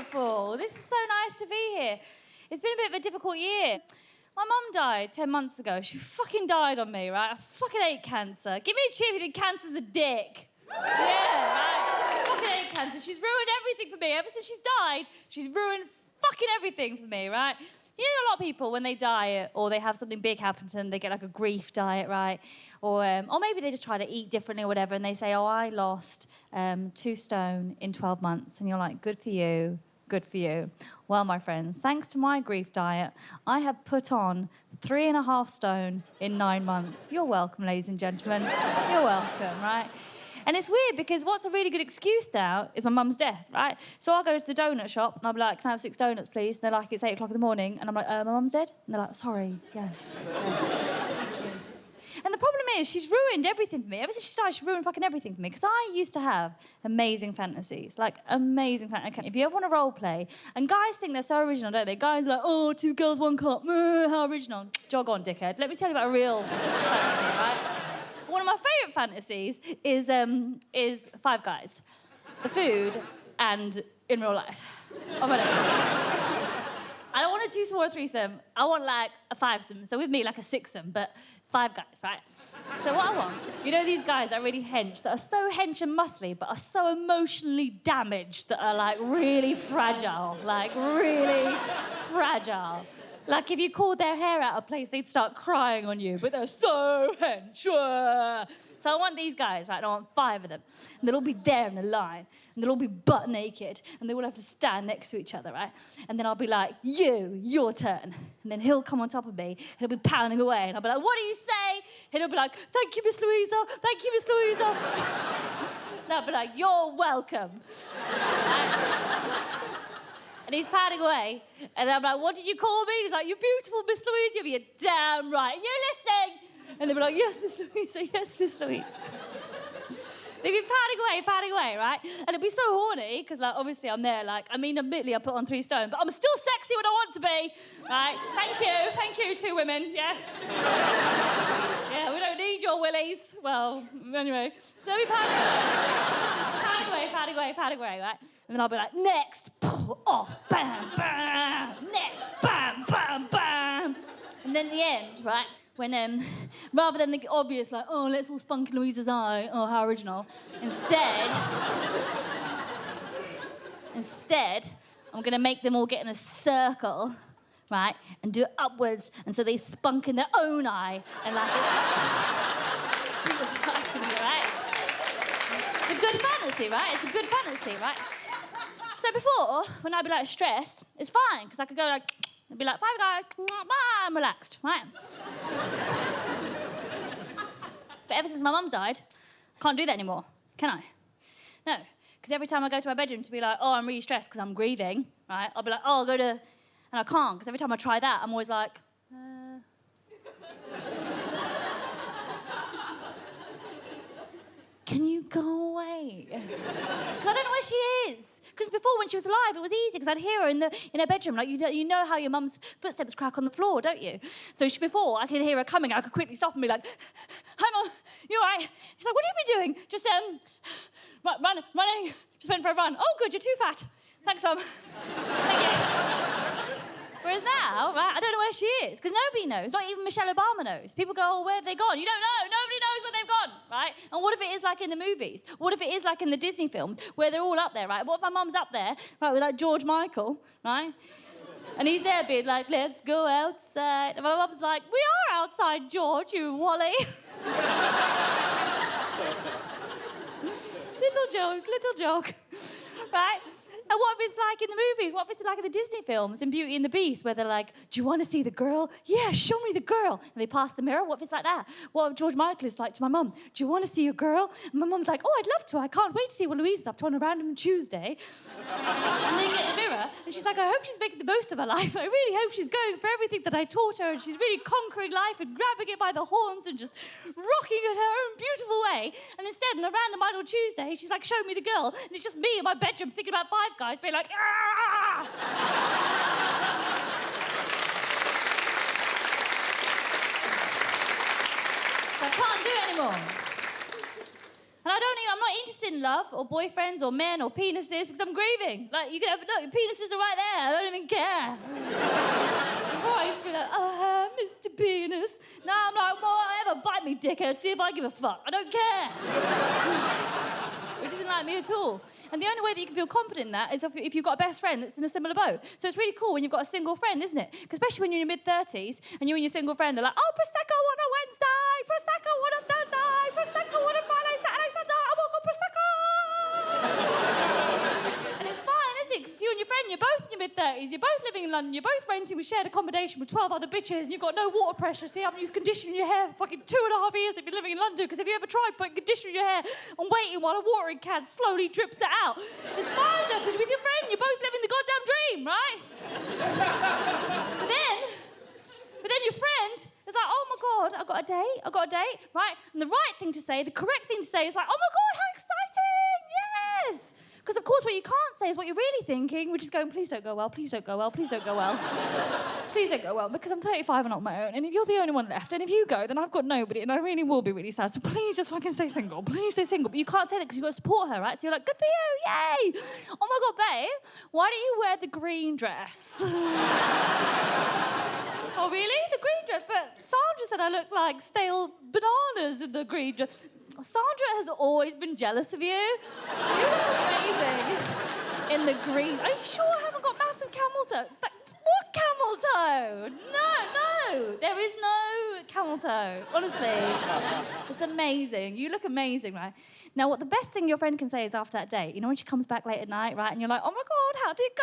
beautiful. This is so nice to be here. It's been a bit of a difficult year. My mum died 10 months ago. She fucking died on me, right? I fucking hate cancer. Give me a cheer if you think cancer's a dick. Yeah, right? I fucking hate cancer. She's ruined everything for me. Ever since she's died, she's ruined fucking everything for me, right? You know, a lot of people, when they die or they have something big happen to them, they get like a grief diet, right? Or maybe they just try to eat differently or whatever, and they say, oh, I lost 2 stone in 12 months. And you're like, good for you, good for you. Well, my friends, thanks to my grief diet, I have put on 3.5 stone in 9 months. You're welcome, ladies and gentlemen. You're welcome, right? And it's weird because what's a really good excuse now is my mum's death, right? So I'll go to the donut shop and I'll be like, can I have 6 donuts, please? And they're like, it's 8 o'clock in the morning. And I'm like, my mum's dead? And they're like, sorry, yes. Thank you. And the problem is she's ruined everything for me. Ever since she started, she's ruined fucking everything for me. Because I used to have amazing fantasies, like amazing fantasies. If you ever want to role play, and guys think they're so original, don't they? Guys are like, oh, 2 girls, 1 cup, how original. Jog on, dickhead. Let me tell you about a real fantasy, right? One of my favourite fantasies is Five Guys. The food and in real life. Oh my days. I don't want a 2-some or a 3-some. I want like a 5-some. So with me, like a 6-some, but 5 guys, right? So what I want, you know these guys that are really hench, that are so hench and muscly, but are so emotionally damaged that are like really fragile. Like really fragile. Like, if you called their hair out of place, they'd start crying on you, but they're so hench. So I want these guys, right? I want 5 of them. And they'll all be there in a line. And they'll all be butt naked. And they all have to stand next to each other, right? And then I'll be like, your turn. And then he'll come on top of me. And he'll be pounding away. And I'll be like, what do you say? And he'll be like, thank you, Miss Louisa. Thank you, Miss Louisa. And I'll be like, you're welcome. And he's padding away. And I'm like, what did you call me? He's like, you're beautiful, Miss Louisa. You're damn right. You're listening. And they'll be like, yes, Miss Louisa. Yes, Miss Louisa. They'd be padding away, right? And it'd be so horny, because, like, obviously I'm there, like, I mean, admittedly, I put on 3 stone, but I'm still sexy when I want to be, right? Thank you, 2 women, yes. Yeah, we don't need your willies. Well, anyway. So they'd be padding away, right? And then I'll be like, next, oh, bam, bam, next, bam, bam, bam. And then at the end, right, when, rather than the obvious, like, oh, let's all spunk in Louisa's eye, oh, how original, instead, I'm going to make them all get in a circle, right, and do it upwards, and so they spunk in their own eye, and like, right? It's a good fantasy, right? It's a good fantasy, right? So before, when I'd be, like, stressed, it's fine, because I could go, like, and be like, 5 guys, I'm relaxed, right? But ever since my mum's died, I can't do that anymore, can I? No, because every time I go to my bedroom to be like, oh, I'm really stressed because I'm grieving, right? I'll be like, oh, I'll go to... And I can't, because every time I try that, I'm always like, Can you go away? Because I don't know where she is. Because before, when she was alive, it was easy, because I'd hear her in her bedroom. Like, you know how your mum's footsteps crack on the floor, don't you? So before I could hear her coming, I could quickly stop and be like, hi, Mum, you all right? She's like, what have you been doing? Just, running. Just went for a run. Oh, good, you're too fat. Thanks, Mum. Thank you. Whereas now, right, I don't know where she is, because nobody knows. Not even Michelle Obama knows. People go, oh, where have they gone? You don't know. Nobody knows where they've gone, right? And what if it is like in the movies? What if it is like in the Disney films, where they're all up there, right? What if my mum's up there, right, with like George Michael, right? And he's there being like, let's go outside. And my mum's like, we are outside, George, you Wally. Little joke, right? And what if it's like in the movies? What if it's like in the Disney films, in Beauty and the Beast, where they're like, do you want to see the girl? Yeah, show me the girl. And they pass the mirror. What if it's like that? What if George Michael is like to my mum, do you want to see a girl? And my mum's like, oh, I'd love to. I can't wait to see what Louisa's up to on a random Tuesday. And they get the mirror, and she's like, I hope she's making the most of her life. I really hope she's going for everything that I taught her, and she's really conquering life and grabbing it by the horns and just rocking it her own beautiful way. And instead, on a random Idle Tuesday, she's like, show me the girl. And it's just me in my bedroom thinking about Five Guys, being like, ah! So I can't do it anymore. And I'm not interested in love or boyfriends or men or penises because I'm grieving. Like, you can have, look, your penises are right there. I don't even care. Before I used to be like, Mr. Penis. Now I'm like, well, whatever, bite me, dickhead, see if I give a fuck. I don't care. Which isn't like me at all. And the only way that you can feel confident in that is if you've got a best friend that's in a similar boat. So it's really cool when you've got a single friend, isn't it? Because especially when you're in your mid-30s and you and your single friend are like, oh, Prosecco on a Wednesday, Prosecco on a Thursday, Prosecco on a Friday, Saturday, Sunday, I walk on Prosecco! And it's fine, isn't it? Because you and your friend, you're both in your mid-30s, you're both living in London, you're both renting with shared accommodation with 12 other bitches, and you've got no water pressure, so you haven't used conditioner in your hair for fucking 2.5 years that you've been living in London, because have you ever tried putting conditioner in your hair and waiting while a watering can slowly drips it out? It's fine, though, because with your friend, you're both living the goddamn dream, right? But then your friend is like, oh my God, I got a date, right? And the right thing to say, the correct thing to say is like, oh my God, how exciting, yes! Because, of course, what you can't say is what you're really thinking, which is going, please don't go well, please don't go well, please don't go well. Please don't go well, because I'm 35 and on my own, and if you're the only one left, and if you go, then I've got nobody, and I really will be really sad, so please just fucking stay single, please stay single. But you can't say that because you've got to support her, right? So you're like, good for you, yay! Oh my God, babe, why don't you wear the green dress? Oh, really? The green dress? But Sandra said I look like stale bananas in the green dress. Sandra has always been jealous of you. You look amazing in the green. Are you sure I haven't got massive camel toe? But what camel toe? No. There is no camel toe, honestly. It's amazing. You look amazing, right? Now, what the best thing your friend can say is after that date, you know, when she comes back late at night, right, and you're like, oh my God, how did it go?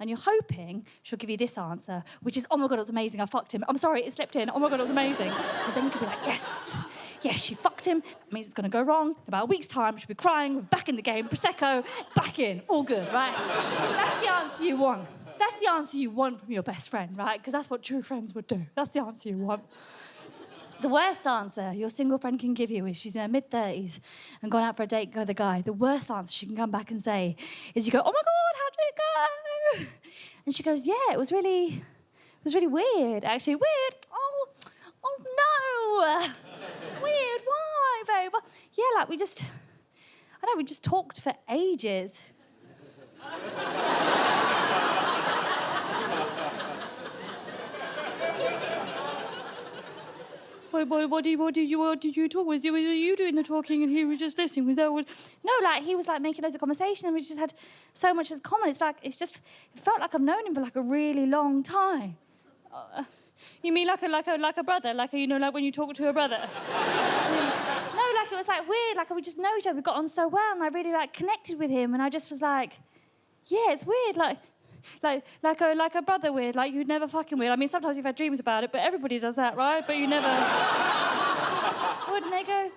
And you're hoping she'll give you this answer, which is, oh my God, it was amazing, I fucked him. I'm sorry, it slipped in. Oh my God, it was amazing. Because then you could be like, yes, she fucked him. That means it's going to go wrong. In about a week's time, she'll be crying, we're back in the game, Prosecco, back in, all good, right? That's the answer you want. That's the answer you want from your best friend, right? Because that's what true friends would do. That's the answer you want. The worst answer your single friend can give you if she's in her mid-30s and gone out for a date with a guy, the worst answer she can come back and say is you go, oh my God, how did it go? And she goes, yeah, it was really weird, actually. Weird? Oh no. Weird, why, babe? Well, yeah, like we just talked for ages. What did you talk? Was you doing the talking and he was just listening? Was that what? No, like he was like making loads of conversation and we just had so much as common. It felt like I've known him for like a really long time. You mean like a brother? Like when you talk to a brother? No, like it was like weird. Like we just know each other. We got on so well, and I really like connected with him. And I just was like, yeah, it's weird. Like a brother weird, like you'd never fucking weird. I mean, sometimes you've had dreams about it, but everybody does that, right? But you never... Wouldn't they go,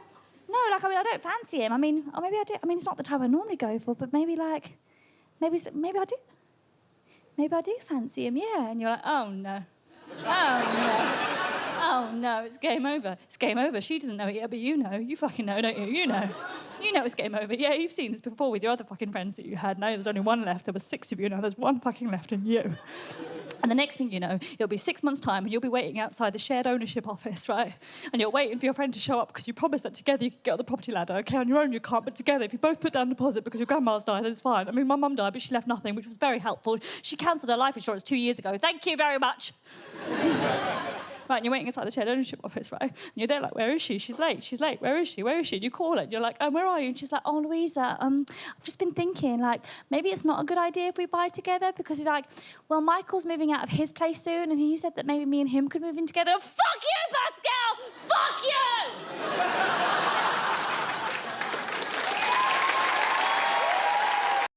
no, like, I mean, I don't fancy him. I mean, or maybe I do. I mean, it's not the type I normally go for, but maybe I do. Maybe I do fancy him, yeah. And you're like, oh, no. Oh, no, it's game over. It's game over. She doesn't know it yet, but you know. You fucking know, don't you? You know it's game over. Yeah, you've seen this before with your other fucking friends that you had. Now there's only one left. There was 6 of you. Now there's one fucking left in you. And the next thing you know, it'll be 6 months' time and you'll be waiting outside the shared ownership office, right? And you're waiting for your friend to show up because you promised that together you could get on the property ladder. Okay, on your own you can't, but together, if you both put down a deposit because your grandma's died, then it's fine. I mean, my mum died, but she left nothing, which was very helpful. She cancelled her life insurance 2 years ago. Thank you very much. Right, and you're waiting inside the shared ownership office, right? And you're there like, where is she? She's late. Where is she? And you call her and you're like, where are you? And she's like, oh, Louisa, I've just been thinking, like, maybe it's not a good idea if we buy together because you're like, well, Michael's moving out of his place soon and he said that maybe me and him could move in together. Fuck you, Pascal! Fuck you!